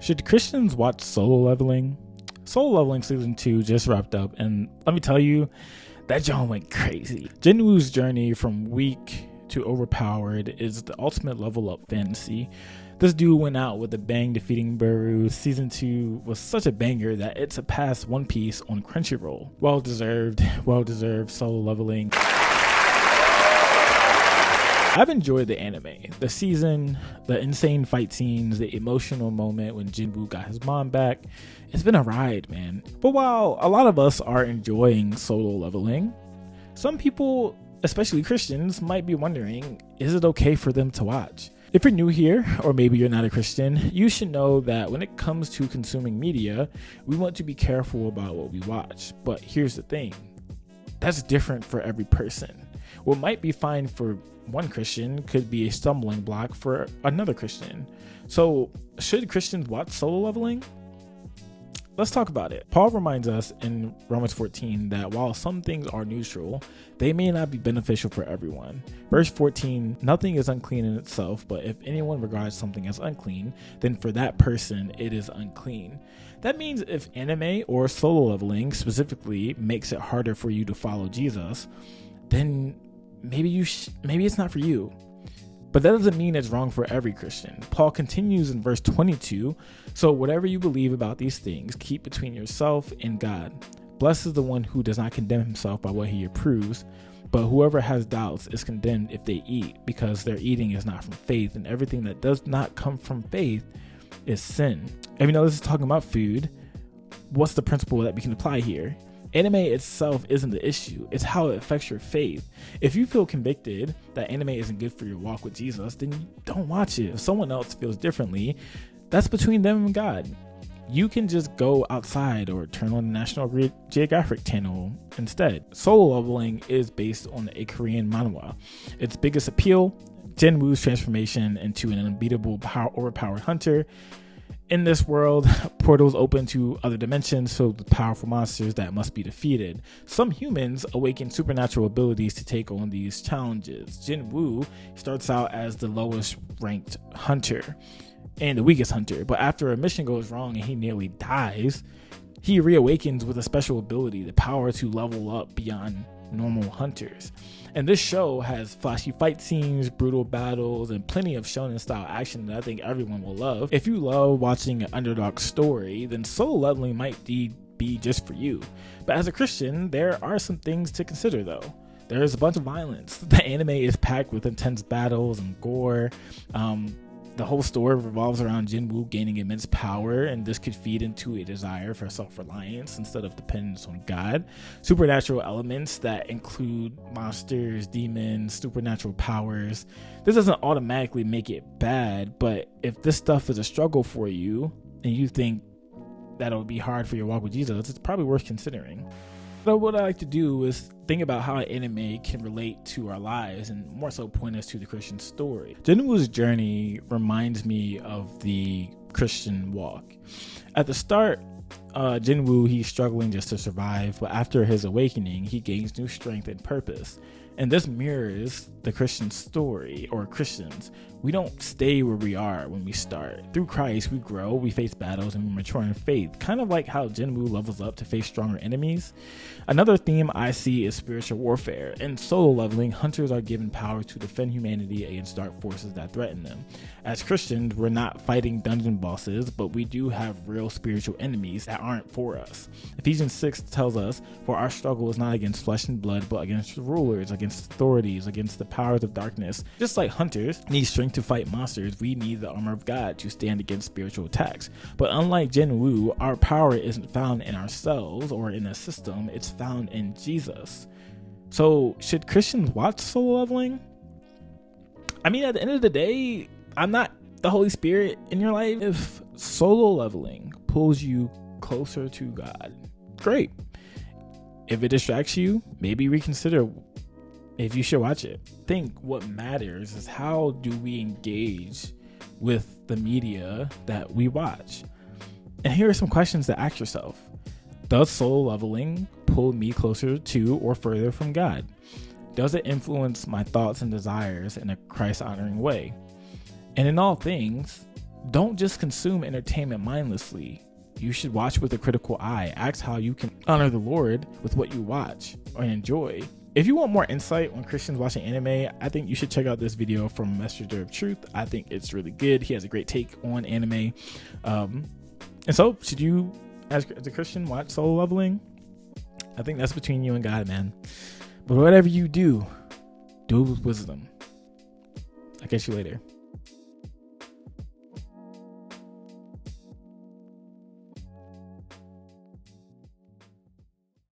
Should Christians watch Solo Leveling? Solo Leveling Season 2 just wrapped up, and let me tell you, that John went crazy. Jinwoo's journey from weak to overpowered is the ultimate level up fantasy. This dude went out with a bang, defeating Baru. Season 2 was such a banger that it surpassed One Piece on Crunchyroll. Well deserved Solo Leveling. I've enjoyed the anime, the season, the insane fight scenes, the emotional moment when Jinwoo got his mom back. It's been a ride, man. But while a lot of us are enjoying Solo Leveling, some people, especially Christians, might be wondering, is it okay for them to watch? If you're new here, or maybe you're not a Christian, you should know that when it comes to consuming media, we want to be careful about what we watch. But here's the thing, that's different for every person. What might be fine for one Christian could be a stumbling block for another Christian. So, should Christians watch Solo Leveling? Let's talk about it. Paul reminds us in Romans 14 that while some things are neutral, they may not be beneficial for everyone. Verse 14, nothing is unclean in itself, but if anyone regards something as unclean, then for that person it is unclean. That means if anime or Solo Leveling specifically makes it harder for you to follow Jesus, then maybe it's not for you. But that doesn't mean it's wrong for every Christian. Paul continues in verse 22, so whatever you believe about these things, keep between yourself and God. Blessed is the one who does not condemn himself by what he approves, but whoever has doubts is condemned if they eat, because their eating is not from faith, and everything that does not come from faith is sin. And we know this is talking about food. What's the principle that we can apply here? Anime itself isn't the issue, it's how it affects your faith. If you feel convicted that anime isn't good for your walk with Jesus, then don't watch it. If someone else feels differently, that's between them and God. You can just go outside or turn on the National Geographic channel instead. Solo Leveling is based on a Korean manhwa. Its biggest appeal, Jinwoo's transformation into an unbeatable, overpowered hunter. In this world, portals open to other dimensions filled with powerful monsters that must be defeated. Some humans awaken supernatural abilities to take on these challenges. Jinwoo starts out as the lowest ranked hunter and the weakest hunter, but after a mission goes wrong and he nearly dies, he reawakens with a special ability, the power to level up beyond normal hunters. And this show has flashy fight scenes, brutal battles, and plenty of shonen style action that I think everyone will love. If you love watching an underdog story, then Solo Leveling might be just for you. But as a Christian, there are some things to consider though. There's a bunch of violence. The anime is packed with intense battles and gore. The whole story revolves around Jinwoo gaining immense power, and this could feed into a desire for self-reliance instead of dependence on God. Supernatural elements that include monsters, demons, supernatural powers. This doesn't automatically make it bad, but if this stuff is a struggle for you and you think that it'll be hard for your walk with Jesus, it's probably worth considering. So what I like to do is think about how anime can relate to our lives and more so point us to the Christian story. Jinwoo's journey reminds me of the Christian walk. At the start, Jinwoo, he's struggling just to survive, but after his awakening, he gains new strength and purpose. And this mirrors the Christian story, or Christians. We don't stay where we are when we start. Through Christ, we grow, we face battles, and we mature in faith, kind of like how Jinwoo levels up to face stronger enemies. Another theme I see is spiritual warfare. In Solo Leveling, hunters are given power to defend humanity against dark forces that threaten them. As Christians, we're not fighting dungeon bosses, but we do have real spiritual enemies that aren't for us. Ephesians 6 tells us, for our struggle is not against flesh and blood, but against rulers, against authorities, against the powers of darkness. Just like hunters need strength to fight monsters, we need the armor of God to stand against spiritual attacks. But unlike Jinwoo, our power isn't found in ourselves or in a system, it's found in Jesus. So should Christians watch Solo Leveling? I mean, at the end of the day, I'm not the Holy Spirit in your life. If Solo Leveling pulls you closer to God, great. If it distracts you, maybe reconsider if you should watch it. I think what matters is how do we engage with the media that we watch. And here are some questions to ask yourself. Does Solo Leveling pull me closer to or further from God? Does it influence my thoughts and desires in a Christ-honoring way? And in all things, Don't just consume entertainment mindlessly. You should watch with a critical eye. Ask how you can honor the Lord with what you watch or enjoy. If you want more insight on Christians watching anime, I think you should check out this video from Messenger of Truth. I think it's really good. He has a great take on anime. And so, should you, as a Christian, watch Solo Leveling? I think that's between you and God, man. But whatever you do, do it with wisdom. I'll catch you later.